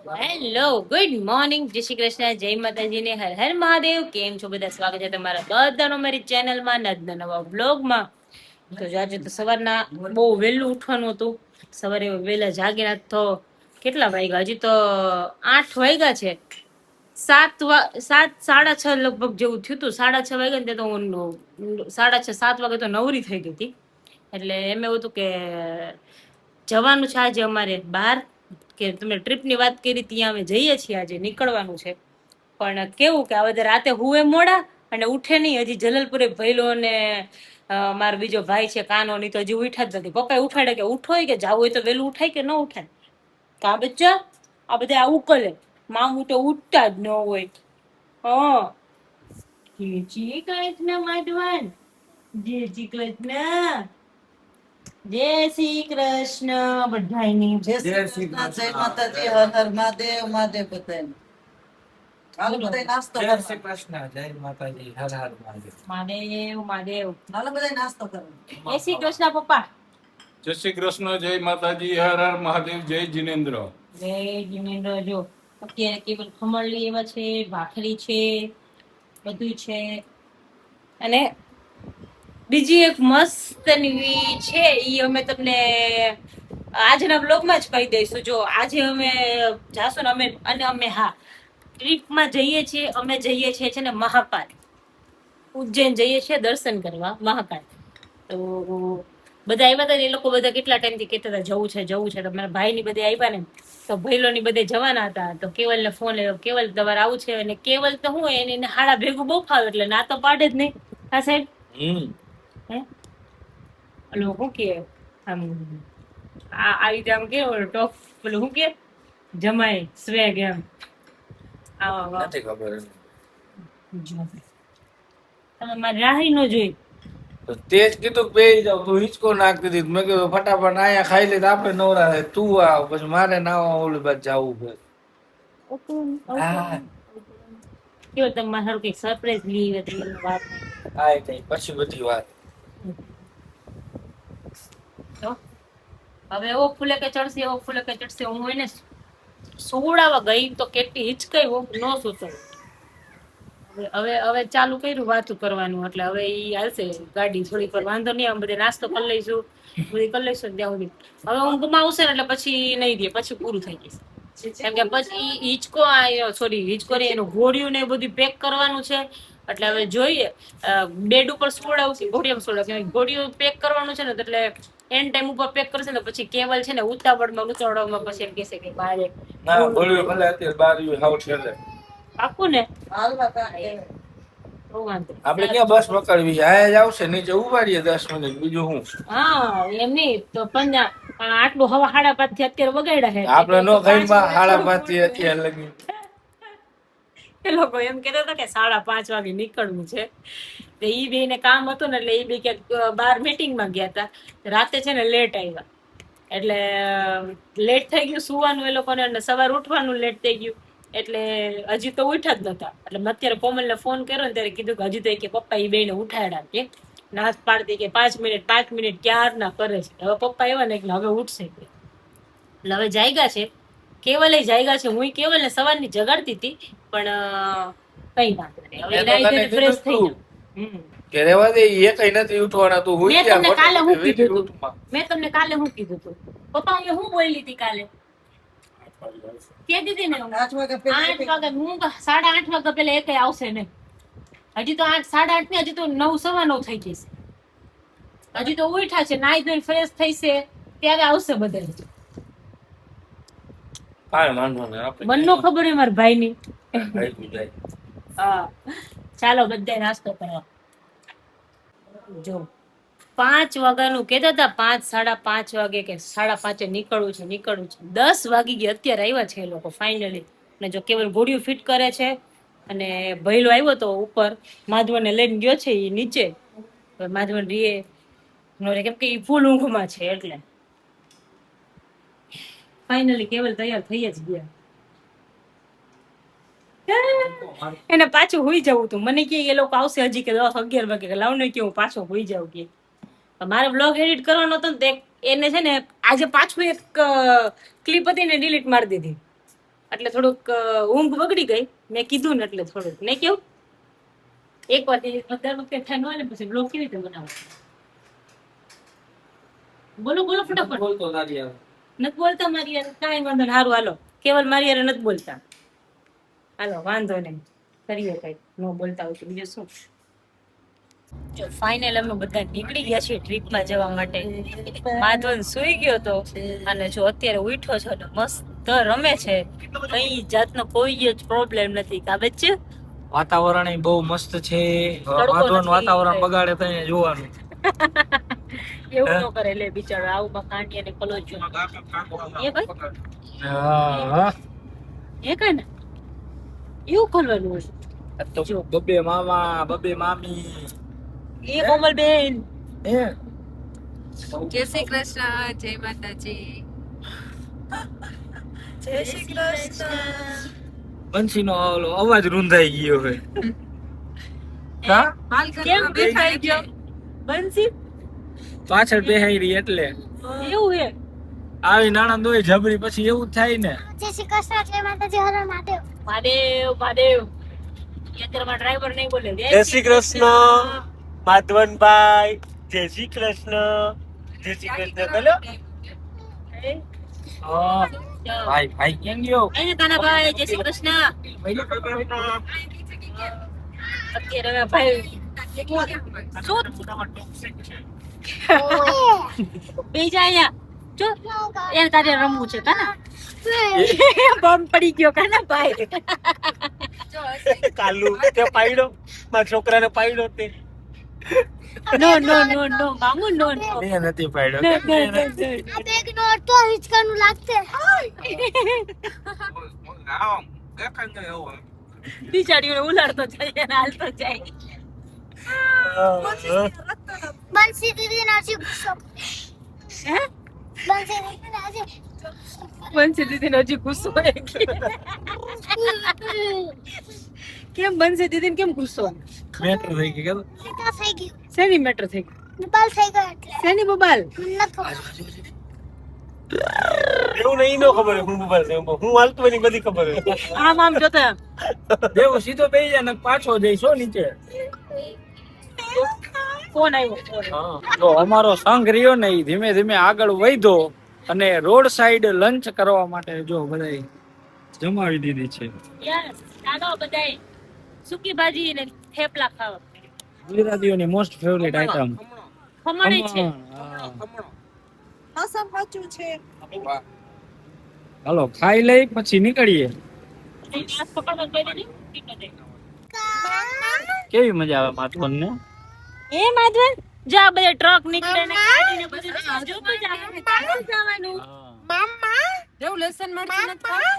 Hello, good morning, જય શ્રી કૃષ્ણ, જય માતાજી ને હર હર મહાદેવ. કેમ છો બધા? સ્વાગત છે તમારા બધાનો મારી ચેનલમાં, નવા બ્લોગમાં. તો આજે તો સવારના બહુ વહેલું ઉઠવાનું હતું. સવારે વહેલા જાગીને તો કેટલા વાગ્યા? હજી તો 8 વાગ્યા છે. 7 સાડા 6 લગભગ જેવું થયું હતું. 6:30 વાગ્યા ને તો હું 6:30 7 વાગે તો નવરી થઈ ગઈ હતી. એટલે એમ એવું હતું કે જવાનું છે આજે અમારે બહાર, કે તમે ટ્રીપની વાત કરી ત્યાં અમે જઈએ છીએ, આજે નીકળવાનું છે. પણ કેવું કે આ બધા રાતે હુએ મોડા અને ઉઠે નહીં. હજી જલલપુરે ભૈલો ને મારો બીજો ભાઈ છે કાનો, ની તો હજી ઉઠ્યા જ નથી. પપ્પા ઉઠાડે કે ઉઠો, કે જાવું હોય તો વહેલું ઉઠાય કે ન ઉઠાય. કા બચ્ચા આ બધા આવું કરે, મામું તો ઉઠતા જ ન હોય. હા, જય શ્રી કૃષ્ણ માધવન, જય શ્રી કૃષ્ણ, જય શ્રી કૃષ્ણ બધાયની. જય શ્રી કૃષ્ણ, જય માતાજી, હર હર મહાદેવ, મહાદેવ બધાને. હાલો બધાય નાસ્તો કરો. જય શ્રી કૃષ્ણ, જય માતાજી, હર હર મહાદેવ. મહાદેવ મહાદેવ. હાલો બધાય નાસ્તો કરો. જય શ્રી કૃષ્ણ પપ્પા. જય શ્રી કૃષ્ણ, જય માતાજી, હર હર મહાદેવ, જય જીનેન્દ્ર. જય જીનેન્દ્ર. જો અત્યારે કેવલ ખમણલી એવા છે, ભાખરી છે, બધું છે. અને બીજી એક મસ્ત છે, ઈ અમે તમને આજના બ્લોગમાં જ કહી દઈશું. જો આજે અમે જાશું ને અમે ટ્રીપમાં જઈએ છીએ. અમે જઈએ છીએ છે ને મહાકાલ, ઉજ્જૈન જઈએ છીએ દર્શન કરવા મહાકાલ. તો બધા આવ્યા હતા ને, એ લોકો બધા કેટલા ટાઈમથી કહેતા હતા જવું છે જવું છે. તો મારા ભાઈની બધે આવ્યા ને, તો ભૈલોની બધે જવાના હતા. તો કેવલને ફોન આવ્યો, કેવલ તમારે આવું છે. અને કેવલ તો હું એને હાડા ભેગું બહુ ફાવે, એટલે ના તો પાડે જ નહીં. હા સાહેબ, હે ઓલું શું કે આમ આવી રીતે આમ કેવું ટોપ, પેલું શું કે જમાય સ્વેગ એમ. આવા નથી ખબર. તમે મારી રાહી ન જોઈ. તે જ કીધું કે બેહી જાવ, તું હિંચકો નાખતી હતી. મેં કીધું ફટાફટ અહીંયા ખાઈ લે તો આપણે નવરા થાય. તું આવ, પછી મારે નાવા ઓલી બાજુ જવું છે. કેવું તમે મારું કઈક સરપ્રાઈઝ લીધી હતી વાત આ કઈ પછી બધી વાત. તો હવે એવો ફૂલે કે ચડશે, એવો ફૂલે કે ચડશે. હું એને સુવડાવવા ગઈ તો કેટલી હિચકાઈ ન સુતો. હવે હવે ચાલુ કર્યું વાતું કરવાનું, એટલે હવે ઈ હાલશે ગાડી થોડીક વાર. વાંધો નહીં, અમે બધે નાસ્તો કરી લઈશું, બધી કરી લઈશું ત્યાં સુધી. હવે ઊંઘમાં આવશે ને એટલે પછી નહીં દે, પછી પૂરું થઈ જશે. કેમ કે પછી હિંચકો હિંચકો ને એનું ઘોડિયું ને બધું પેક કરવાનું છે. એટલે હવે જોઈએ, બેડ ઉપર સુવડાવશે, ઘોડિયામાં સુવડાવશે. ઘોડિયું પેક કરવાનું છે ને, એટલે એન ટાઈમ ઉપર પેક કરશે ને પછી કેવલ છે ને ઉતાવળમાં પછી એમ કહેશે કે બારે ના બોલ્યો ભલે અત્યારે બાર હાવ છેલ્લે પાકું ને. હાલવા કાંઈ. આપણે ક્યાં બસ પકડવી છે? આયા જ આવશે, નીચે ઉભા રહીએ 10 મિનિટ, બીજું શું. હા એમ નહીં તો પણ આટલું હવા 5:30 થી અત્યારે વગાડ્યા છે. આપણે નો ખાઈ 5:30 થી અત્યારે લગી. એ લોકો એમ કહેતા હતા કે 5:30 વાગે નીકળવું છે. તો ઈ બે ને કામ હતું ને, એટલે ઈ બે ક્યાંક બહાર મીટિંગમાં ગયા હતા. રાતે છે ને લેટ આવ્યા, એટલે લેટ થઈ ગયું સુવાનું એ લોકોને, અને સવાર ઉઠવાનું લેટ થઈ ગયું. એટલે હજી તો ઉઠ્યા જ નતા. એટલે મેં અત્યારે કોમલને ફોન કર્યો ને ત્યારે કીધું કે હજી તો કે પપ્પા ઈ બેને ઉઠાડ્યા, કે નાશ પાડતી કે 5 મિનિટ ક્યારના કરે છે. હવે પપ્પા એવા ને એટલે હવે ઉઠશે. એટલે હવે જાયગા છે, કેવલે જાયગા છે. હું કેવલને સવારની જગાડતી હતી, પણ કઈ વાંધો નહીં, હવે નાઈ ફ્રેશ થઈ જાવ. કે રેવા દે, એ કઈ નથી ઉઠવાના. તું હુઈ જા. મેં તમને કાલે શું કીધું હતું? પપ્પા હું શું બોલી હતી કાલે? કે દીધી ને 8 વાગે હું 8:30 વાગે પેલા એક આવશે ને. હજી તો 8 8:30 ને હજી તો 9 9:15 થઈ જશે. હજી તો ઉઠા છે, નાઈ ધોઈ ફ્રેશ થઈ છે, ત્યારે આવશે બધા. કાંઈ વાંધો નહીં, આપણે મનનો ખબર હે મારા ભાઈની. ખાઈ જાય. હા, ચાલો બધા નાસ્તો કરવા. જો 5 વાગ્યાનું કહેતા હતા, 5 સાડા 5 વાગે કે 5:30 નીકળવું છે. 10 વાગી ગયા, અત્યારે આવ્યા છે એ લોકો ફાઇનલી. અને જો કેવલ ઘોડિયું ફિટ કરે છે, અને ભૈલો આવ્યો તો ઉપર માધવને લઈને ગયો છે એ નીચે. માધવન રીએ કેમ કે એ ફૂલ ઊંઘમાં છે, એટલે ફાઇનલી કેવલ તૈયાર થઈ જ ગયા. એને પાછું હોઈ જવું હતું. મને કે એ લોકો આવશે હજી કે 10 11 વાગે, લાવ ને કે હું પાછો હોઈ જાઉં. કે મારે બ્લોગ એડિટ કરવાનો હતો ને, એને છે ને આજે પાછું એક ક્લિપ હતી ને ડિલીટ મારી દીધી. એટલે થોડુંક ઊંઘ બગડી ગઈ. મેં કીધું ને એટલે થોડુંક નહીં કેવું. એક વાર દર વખતે ઠંડ હોય ને પછી બ્લોગ કેવી રીતે બનાવો? બોલો બોલો ફટાફટ. બોલતો તારી યાર. નથી બોલતા મારી યાર, કાંઈ વાંધો નહીં. હારું હાલો, કેવલ મારી યાર નથી બોલતા. હાલો વાંધો નહીં, કરીએ કઈ. ન બોલતા હોય તો બીજું શું. જો ફાઇનલ અમે બધા નીકળી ગયા છીએ ટ્રીપમાં જવા માટે. માધવન સુઈ ગયો તો અને જો અત્યારે ઉઠ્યો છે ને મસ્ત રમે છે. કઈ જાતનો કોઈ જ પ્રોબ્લેમ નથી. કા બચ્ચે વાતાવરણ ય બહુ મસ્ત છે. તડકો વાતાવરણ નથી. વાતાવરણ બગાડે તો અહીંયા જોવાનું. એવું ન કરે લે બિચારો. આવું બકાંડી અને કલોજો એ કઈ હા એ કઈ ને એવું કરવાનું હોય. તો બબે મામા બબે મામી એ કોમલબેન એ જય શ્રી કૃષ્ણ, જય માતાજી. જય શ્રી કૃષ્ણ. બંસીનો ઓલો અવાજ રૂંધાઈ ગયો હવે. કા કેમ બેઠાઈ ગયો બંસી? પાછળ બેહાઈ રહી એટલે એવું હે? આવી નાણા દોય જબરી પછી એવું જ થાય ને. જય શ્રી કૃષ્ણ, જય માતાજી, હર હર મહાદેવ. મહાદેવ મહાદેવ. એ અત્યારમાં ડ્રાઈવર નહીં બોલે. જય શ્રી કૃષ્ણ માધવનભાઈ, જય શ્રી કૃષ્ણ, જય શ્રી કૃષ્ણ. બોલો હા ભાઈ ભાઈ કેમ ગયો? એને કાનાભાઈ જય શ્રી કૃષ્ણ. અત્યારે હવે ભાઈ બે જા અહીંયા. જો એને તારે રમવું છે કાના. બમ પડી ગયો કાનાભાઈ. કાલુ તે પાડ્યો, મારા છોકરાને પાડ્યો તે. નો નો નો નો મામુ નો નો. મેં નથી પાડ્યો. નો, નો, નો, નો. આ બેગ નો તો હિચકાનું લાગશે. બિચારીઓને ઉલાડતો જાય અને હાલતો જાય. બંસી દીદી નાચી ગુસ્સો. હે? બંસી દીદી નાચી. બંસી દીદીને હજી ગુસ્સો આવી ગયો. કેમ બંસી દીદીને કેમ ગુસ્સો? મેટર થઈ ગઈ કે નેતા થઈ ગયું. શેની મેટર થઈ ગઈ? બબાલ થઈ ગયો એટલે. શેની બબાલ? મને નથી ખબર. એવું નહીં નો ખબર હોય હું મોબાઈલ છે હું હાલતું એની બધી ખબર હોય. આમ આમ જોતા દેવ સીધો બેહી જાય ને પાછો જઈશો નીચે. ફોન આવ્યો. જો અમારો સંઘ રહ્યો ને ઈ ધીમે ધીમે આગળ વધ્યો અને રોડ સાઈડ લંચ કરવા માટે જો બધાય જમાવી દીધી છે. યસ, ચાલો બધાય સૂકી ભાજી ને થેપલા ખાવા. ગુજરાતીઓની મોસ્ટ ફેવરિટ આઈટમ. ખમણ છે. હાલો ખાઈ લઈ પછી નીકળીએ. ગ્લાસ પકડવા કહી દેની. કેવી મજા આવે માથું ને? એ માધવન જો આ બધા ટ્રક નીકળે ને ગાડીને બધું જો તો જવાનું. દેવ લસણ મરચું નથી ખાવું?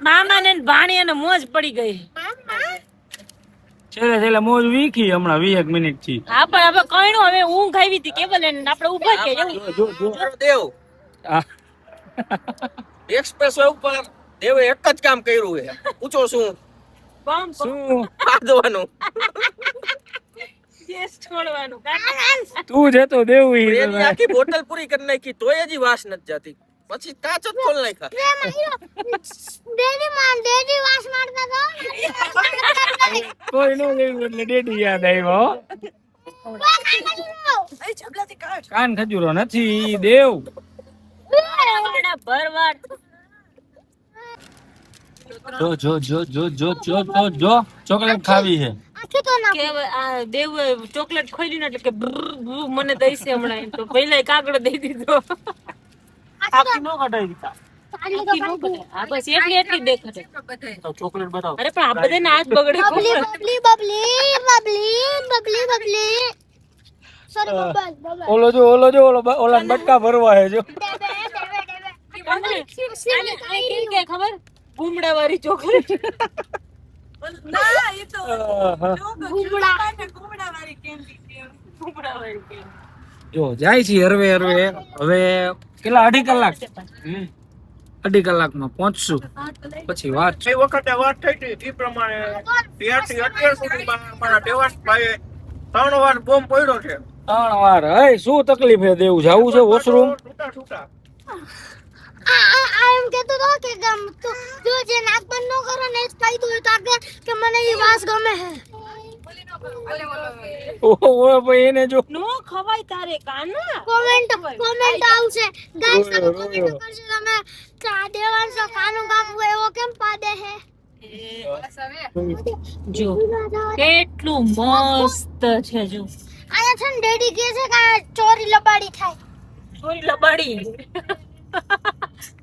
મામા ને ભાણી અને મોજ પડી ગઈ. છેલ્લે છેલ્લે મોજ વીખી હમણાં 20 મિનિટ થી. હા પણ હવે કઈનું હવે ઊંઘ આવી હતી કેવલ એને આપણે ઊભા કે એવું. દેવ આ એક્સપ્રેસ વે ઉપર દેવે એક જ કામ કર્યું છે પૂછો શું બમ શું ખાધવાનું ગેસ છોડવાનું કાકા. તું જતો દેવું ઈ એની આખી બોટલ પૂરી કરી નાખી તોય હજી વાસ નથી જાતી પછી કાચ જ ખોલ નાખ્યા ડેડી વાસ મારતા તો. કોઈ નો લેવું એટલે ડેડી યાદ આવ્યો. કાન ખજૂરો નથી દેવ. ભરવાર જો જો જો જો જો જો જો જો ચોકલેટ ખાવી છે. આખી તો ના. કે આ દેવ ચોકલેટ ખોલી ને એટલે કે બ્રર બ્રર મને દઈશે હમણાં એમ તો પહેલા કાગડો દઈ દીધો. આખી નો કઢાઈ દીધા. આટલી તો આખી નો બને. હા બસ એટલી એટલી જ દેખાશે. તો ચોકલેટ બતાવો. અરે પણ આ બધાને હાથ બગડે બબલી ખબર. બબલી બબલી બબલી બબલી બબલી. સોરી બબલ બબલ. ઓલો જો ઓલા બટકા ભરવા હે જો. ડેબે ડેબે ડેબે. આને કેમ કે ખબર ગુમડા વાળી ચોકલેટ. ના, એ તો ગુમડા. ગુમડા વાળી કેન્ડી છે. ગુમડા વાળી કે. જો જાય છે હરવે હરવે હવે કેટલા 2.5 કલાક 2.5 કલાકમાં પહોંચશું પછી વાત છે. એ વખતે વાત થઈ હતી એ પ્રમાણે 13 સુધીમાં અમારા દેવાસભાઈએ 3 વાર બોમ્બ પડ્યો છે 3 વાર. હે શું તકલીફ હે દેવું જાવું છે વોશરૂમ? છૂટા છૂટા આ એમ કહેતો હતો કે જો જે નાક બંધ ન કરો ને એ જ કહી દઉં તો આગળ કે મને એ વાસ ગમે હે. ઓય ભાઈ એને જો નો ખવાય તારે કાના. કોમેન્ટ આવશે ગાઈસ, તમે કોમેન્ટ કરજો તમે દેવાંશો કાનું કાપવું એવો કેમ પાડે હે. જો કેટલું મસ્ત છે. જો આયા છે ને ડેડી કહે છે કે આ ચોરી લબાડી થાય. ચોરી લબાડી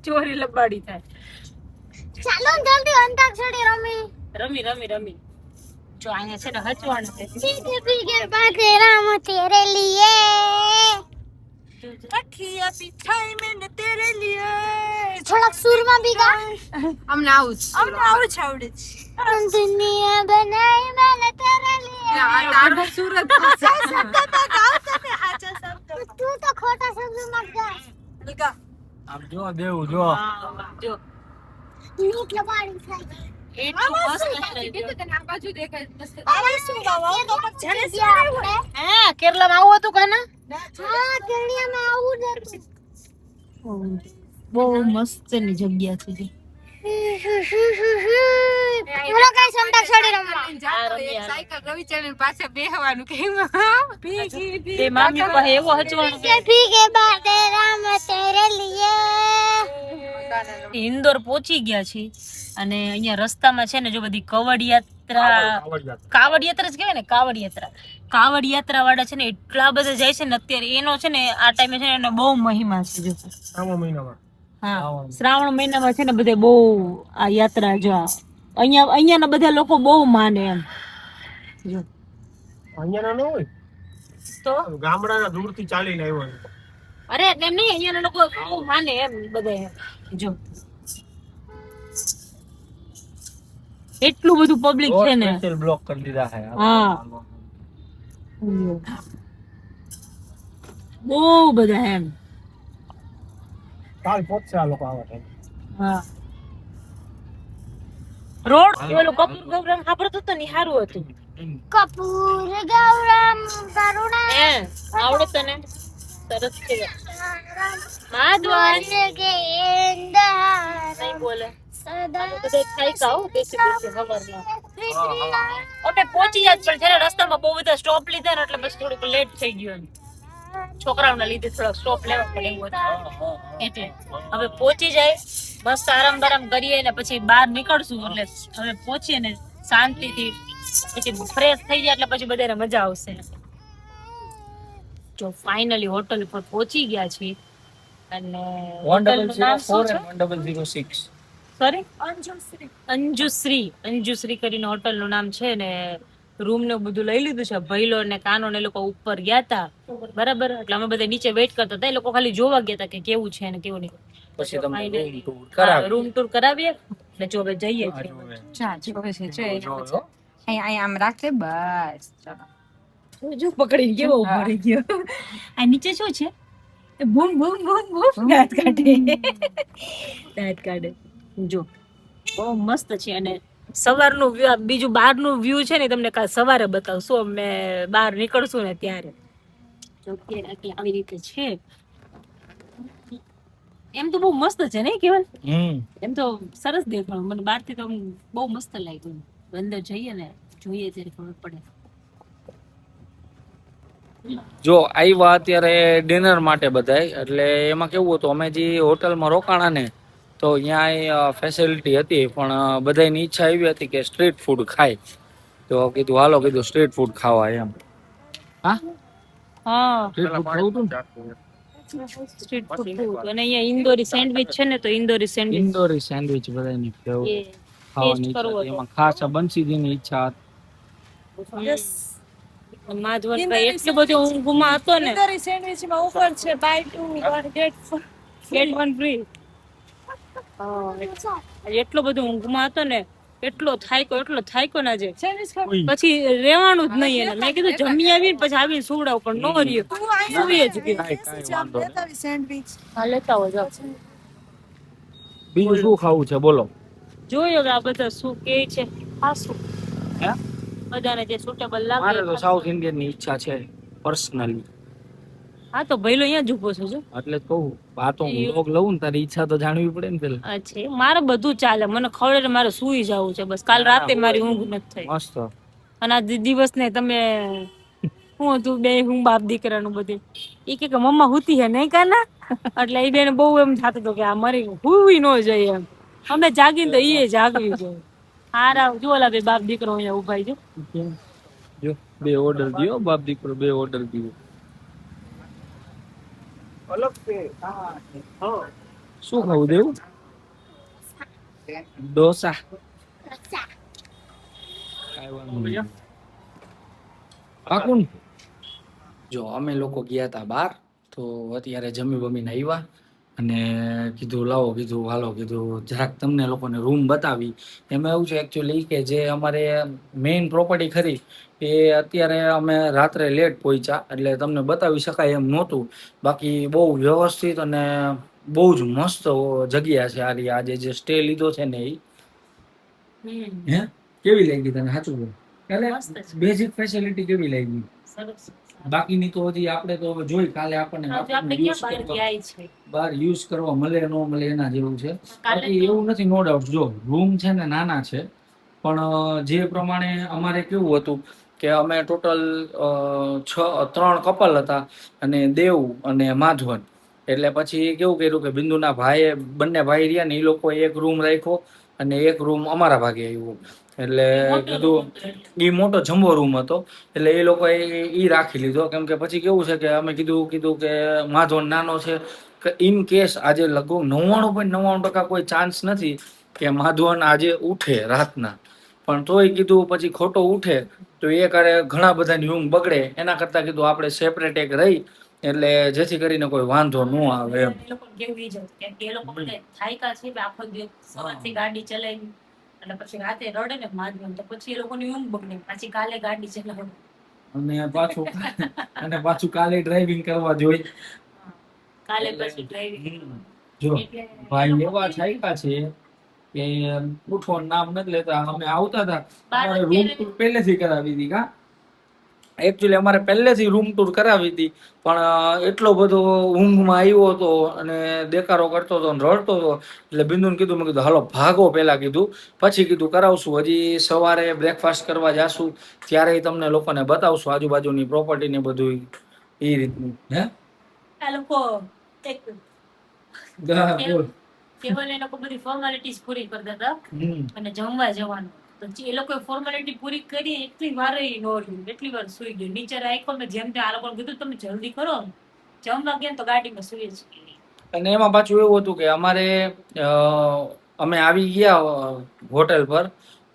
ચોરી લબાડી થાય. ચાલો ને જલ્દી અંતાક્ષરી રમી જો અહીંયા છે ને હચવાણ છે. ભીગે ભીગે બાતે રામ તેરે લીએ. अखियां बिछाई मैंने तेरे लिए થોડાક સુરમાં બી ગા. અમને આવું જ આવડે છે દુનિયા બનાઈ મેને તેરે લીએ. તારો સુરત તું તો ખોટા શબ્દમાં ગા. આમ જો દેવું જો જો નીટ લબાડી થાય. એટલું મસ્ત છે. તને આ બાજુ દેખાય મસ્ત અરે શું બાવા તો પછી આપણે હા કેરલામાં આવું હતું કાના. હા કેરળિયામાં આવું જ હતું. બહુ મસ્ત ની જગ્યા છે. બોલો કઈ અંતાક્ષરી રમવા. સાયકલ રવિચંદ્રન પાસે બેહવાનું કેમ તે મામી પાસે એવો હચવાનું છે. ભીગે બાતે રામ તેરે લીએ. ઇન્દોર પહોંચી ગયા છે અને અહીંયા રસ્તામાં છે ને જો બધી કાવડ યાત્રા જ કહેવાય ને. કાવડ યાત્રા વાળા છે ને એટલા બધા જાય છે ને અત્યારે. એનો છે ને આ ટાઈમે છે ને એનો બહુ મહિમા છે. જો હા શ્રાવણ મહિનામાં છે ને બધે બહુ આ યાત્રા જો અહીંયાના બધા લોકો બહુ માને એમ. જો અહીંયા ન હોય તો ગામડાના દૂરથી ચાલીને આવ્યો. અરે એમ નહીં, અહીંયાના લોકો બહુ માને એમ બધા. જો એટલું બધું પબ્લિક છે ને. સ્પેશિયલ બ્લોક કરી દીધા છે. હા બહુ બધા એમ. કાલ પહોંચશે આ લોકો આવે. હા રોડ પેલું કપૂર ગૌરમ સાંભળતો હતો ને સારું હતું. કપૂર ગૌરમ કરુણા હે આવડે તને સરસ છે. માધવન કે એંદા નહીં બોલે સદા બધા ખાઈ ખાઓ બેસી ખબરમાં ઓટે પહોંચી જાય પણ જ્યારે રસ્તામાં બહુ બધા સ્ટોપ લીધા ને એટલે પછી થોડુંક લેટ થઈ ગયું એમ. છોકરાઓના લીધે થોડોક સ્ટોપ લેવા પડે એવું હતું. એટલે હવે પહોંચી જાય મસ્ત આરામ બારામ કરીએ ને પછી બહાર નીકળશું. એટલે હવે પહોંચીએ ને શાંતિથી પછી ફ્રેશ થઈ જાય એટલે પછી બધાને મજા આવશે. જો ફાઇનલી હોટલ પર પહોંચી ગયા છીએ અને હોટલનું નામ શું છે? 1006 સોરી અંજુશ્રી કરીને હોટલનું નામ છે ને. રૂમ ને બધું લઈ લીધું છે. ભૈલો ને કાનો ને લોકો ઉપર ગયા હતા બરાબર. એટલે અમે બધા નીચે વેઇટ કરતા હતા. એ લોકો ખાલી જોવા ગયા હતા કે કેવું છે ને કેવું નહીં. પછી તમને રૂમ ટૂર કરાવીએ એટલે જો હવે જઈએ છીએ. અહીંયા આમ રાખે બસ ચાલો જો પકડી કેવો ઉભો ગયો. આ નીચે શું છે? બૂમ બૂમ બૂમ બૂમ દાંત કાઢે. જો બહુ મસ્ત છે. અને સવારનું વ્યૂ બીજું બહારનું વ્યૂ છે ને તમને કાલ સવારે બતાવશું. અમે બહાર નીકળશું ને ત્યારે જો આવી રીતે છે. એમ તો બહુ મસ્ત છે ને કેવલ. એમ તો સરસ દેખાણું. મને બહારથી તો બહુ મસ્ત લાગ્યું. અંદર જઈએ ને જોઈએ ત્યારે ખબર પડે. જો આવ્યા અત્યારે ડિનર માટે બધાય. એટલે એમાં કેવું હતું અમે જે હોટલમાં રોકાણા ને તો અહીંયા ફેસિલિટી હતી પણ બધાની ઈચ્છા એવી હતી કે સ્ટ્રીટ ફૂડ ખાય. તો કીધું હાલો કીધું સ્ટ્રીટ ફૂડ ખાવા એમ. હા સ્ટ્રીટ ફૂડ ખાવું હતું ને. સ્ટ્રીટ ફૂડ અને અહીંયા ઇન્દોરી સેન્ડવિચ છે ને તો ઇન્દોરી સેન્ડવિચ બધાની ફેવરિટ ટેસ્ટ ખાવાની કરવો ઈચ્છા. એમાં ખાસ બંસીજીની ઈચ્છા હતી. માધવનભાઈ એટલું બધું ઊંઘમાં હતો ને. ઇન્દોરી સેન્ડવિચ માં ઓફર છે બાય 2 1 get 1 ફ્રી. એટલો બધો ઊંઘમાં હતો ને એટલો થાયકો ના જે સેન્ડવિચ પછી રેવાનું જ નહીં. એને મેં કીધું જમી આવીને પછી આવીને સુવડાવ પણ નો રહ્યો. સુઈએ જ ગયો. સેન્ડવિચ હા લેતા હો જાઓ. બીજું શું ખાવું છે બોલો. જોયો કે આ બધા શું કે છે ખાસું. હે બધાને જે સુટેબલ મારે લાગે. તો સાઉથ ઇન્ડિયન ની ઈચ્છા છે પર્સનલી. હા તો ભઈલો અહીંયા જ ઉભો છું જો. એટલે જ કહું આ તો હું વ્લોગ લઉં ને તારી ઈચ્છા તો જાણવી પડે ને પેલા. અચ્છા મારે બધું ચાલે, મને ખબર મારે સુઈ જવું છે બસ. કાલ રાતે મારી ઊંઘ નથી થઈ. મસ્ત. અને આ દિવસ ને તમે હું હતું બે હું બાપ દીકરાનું બધું એ કે મમ્મા હુતી હે નહીં કાના, એટલે એ બેને બહુ એમ થતું હતું કે આ મારી હુઈ ન જાય એમ. અમે જાગીને તો એ જાગવી જોઈએ. હારા જો ઓલા બે બાપ દીકરો અહીંયા ઉભા જો. જો બે ઓર્ડર દિયો બાપ દીકરો, બે ઓર્ડર દિયો. અલગ છે. હા. શું ખાવું દેવું? ડોસા. કાંઈ વાંધો નહીં. પાકું ને? જો અમે લોકો ગયા હતા બહાર, તો અત્યારે જમી બમીને આવ્યા અને કીધું લાવો, કીધું હાલો, કીધું જરાક તમને લોકોને રૂમ બતાવી. એમાં એવું છે એકચ્યુઅલી કે જે અમારે મેઇન પ્રોપર્ટી ખરી એ અત્યારે અમે રાત્રે લેટ પહોંચ્યા એટલે તમને બતાવી શકાય એમ નહોતું. બાકી બહુ વ્યવસ્થિત અને બહુ જ મસ્ત જગ્યા છે આ આજે જે સ્ટે લીધો છે ને એ. હે કેવી લાગી તને? સાચું બોલ. એટલે બેઝિક ફેસિલિટી કેવી લાગી? બાકીની તો હજી આપણે તો જોઈ કાલે આપણને બહાર યુઝ કરવા મળે ન મળે એના જેવું છે. બાકી એવું નથી, નો ડાઉટ. જો રૂમ છે ને નાના છે, પણ જે પ્રમાણે અમારે કેવું હતું કે અમે ટોટલ 3 કપલ હતા અને દેવ અને માધવન. એટલે પછી કેવું કર્યું કે બિંદુના ભાઈએ બંને ભાઈ રહ્યા ને એ લોકો એક રૂમ રાખ્યો અને એક રૂમ અમારા ભાગે આવ્યો. એટલે કીધું એ મોટો જમ્બો રૂમ હતો એટલે એ લોકોએ એ રાખી લીધો. કેમ કે પછી કેવું છે કે અમે કીધું કે માધવન નાનો છે કે ઇન કેસ આજે લગભગ 99.99% કોઈ ચાન્સ નથી કે માધવન આજે ઉઠે રાતના, પણ તોય કીધું પછી ખોટો ઉઠે તો એ કરે ઘણા બધાની ઊંઘ બગડે. એના કરતા કીધું આપણે સેપરેટ એક રહી એટલે જેથી કરીને કોઈ વાંધો ન આવે એમ. ગાડી ચલાવી અને પછી રાતે રડે ને માધવન તો પછી એ લોકોની ઊંઘ બગડે, પછી કાલે ગાડી ચલાવે અને પાછું કાલે ડ્રાઇવિંગ કરવા જોઈએ. કાલે પછી ડ્રાઇવિંગ. જો ભાઈ એવા છાયકા છે કે ઉઠવાનું નામ નથી લેતા. અમે આવતા હતા અમારે રૂમ ટૂર પહેલેથી કરાવી હતી. કા એકચ્યુઅલી અમારે પહેલેથી રૂમ ટૂર કરાવી હતી, પણ એટલો બધો ઊંઘમાં આવ્યો હતો અને દેકારો કરતો હતો અને રડતો હતો એટલે બિંદુને કીધું, મેં કીધું હાલો ભાગો પહેલા કીધું, પછી કીધું કરાવશું. હજી સવારે બ્રેકફાસ્ટ કરવા જાશું ત્યારે તમને લોકોને બતાવશું આજુબાજુની પ્રોપર્ટી ને બધું એ રીતનું. હે આ લોકો એક બોલ. કેવલ એ લોકો બધી ફોર્માલિટીઝ પૂરી કરતા હતા અને જમવા જવાનું તો એ લોકો ફોર્માલિટી પૂરી કરી એટલી વાર ન રહ્યું, એટલી વાર સુઈ ગયું નીચે રાખ્યો. મેં જેમ ત્યાં આ લોકોને કીધું તમે જલ્દી કરો, જમવા ગયા તો ગાડીમાં સુઈ જ. અને એમાં પાછું એવું હતું કે અમારે અમે આવી ગયા હોટેલ પર,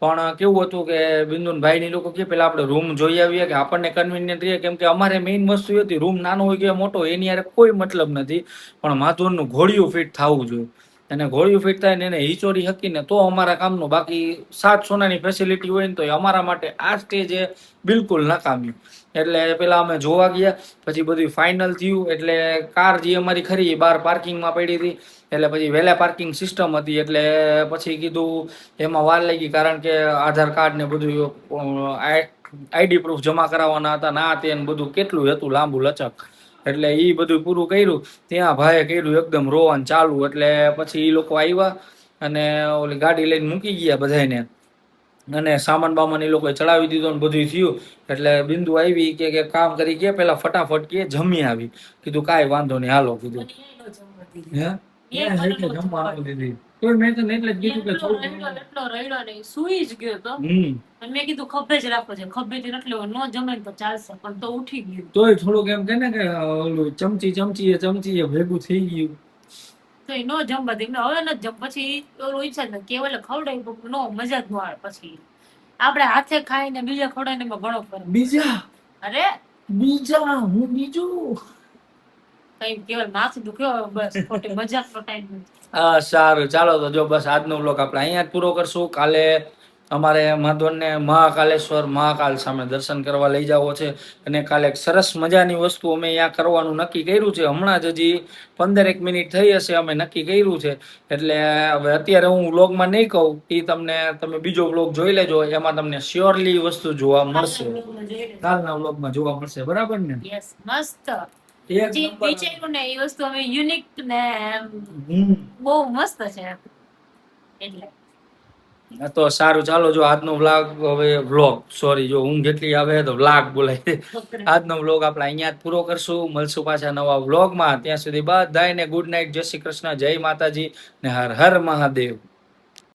પણ કેવું હતું કે બિંદુન ભાઈની લોકો કે પેલા આપણે રૂમ જોઈ આવીએ કે આપણને કન્વિનિયન્ટ રહે. કેમ કે અમારે મેઇન વસ્તુ એ હતી રૂમ નાનો હોય કે મોટો એની યાર કોઈ મતલબ નથી, પણ માધવનનું ઘોડિયું ફિટ થવું જોઈએ. અને ઘોડિયું ફિટ થાય ને એને હિચોરી શકીને તો અમારા કામનું. બાકી 7 સોનાની ફેસિલિટી હોય ને તો અમારા માટે આ સ્ટેજ એ બિલકુલ નકામી. એટલે પેલા અમે જોવા ગયા, પછી બધું ફાઇનલ થયું. એટલે કાર જે અમારી ખરી બહાર પાર્કિંગમાં પડી હતી એટલે પછી વહેલા પાર્કિંગ સિસ્ટમ હતી એટલે પછી કીધું એમાં વાર લાગી, કારણ કે આધાર કાર્ડ ને બધું આઈડી પ્રૂફ જમા કરાવવાના હતા ના તે બધું કેટલું હતું લાંબુ લચક. એટલે એ બધું પૂરું કર્યું ત્યાં ભાઈએ કર્યું એકદમ રોવાનું ચાલુ. એટલે પછી એ લોકો આવ્યા અને ઓલી ગાડી લઈને મૂકી ગયા બધાને અને સામાન બામાન એ લોકોએ ચડાવી દીધો ને બધું થયું. એટલે બિંદુ આવી કે કામ કરી કે પેલા ફટાફટ કે જમી આવી. કીધું કાંઈ વાંધો નહીં હાલો કીધું. જમવાનું દીધી તો મેં તો એટલે જ કીધું કે એટલો રડ્યો ને સુઈ જ ગયો તો મેં કીધું ખભે જ રાખો છે, ખભેથી એટલે ન જમે તો ચાલશે, પણ તો ઉઠી ગયું. તોય થોડુંક એમ કે ને કે ઓલું ચમચી ભેગું થઈ ગયું તો એ નો જમવા દે. હવે ન જમ પછી ઓલું ઈચ્છા ને કેવલે ખવડાવી નો મજા જ ન આવે. પછી આપણે હાથે ખાઈને બીજા ખવડાવીને એમાં ઘણો ફરક. બીજા હું બીજું કઈ કેવલ માથું દુખ્યો બસ ખોટી મજાકનો ટાઈમ નથી. હા સારું ચાલો તો જો બસ આજનો વ્લોગ આપણે અહીંયા જ પૂરો કરશું. કાલે અમારે માધવનને મહાકાલેશ્વર મહાકાલ સામે દર્શન કરવા લઈ જવો છે અને કાલે એક સરસ મજાની વસ્તુ અમે અહીંયા કરવાનું નક્કી કર્યું છે. હમણાં જ હજી 15 મિનિટ થઈ હશે અમે નક્કી કર્યું છે. એટલે હવે અત્યારે હું વ્લોગમાં નહીં કહું એ તમે બીજો વ્લોગ જોઈ લેજો, એમાં તમને શ્યોરલી વસ્તુ જોવા મળશે, કાલના વ્લોગમાં જોવા મળશે. બરાબર ને? યસ મસ્ત. એક જે નંબર. વિચાર્યું ને એ વસ્તુ હવે યુનિક ને હમ. બહુ મસ્ત છે એટલે હા તો સારું, ચાલો જો આજનો વ્લોગ સોરી જો ઊંઘ જેટલી આવે તો વ્લોગ બોલાય. આજનો વ્લોગ આપણે અહીંયા જ પૂરો કરશું. મળશું પાછા નવા વ્લોગમાં. ત્યાં સુધી બધાને ગુડ નાઇટ, જય શ્રી કૃષ્ણ, જય માતાજી ને હર હર મહાદેવ.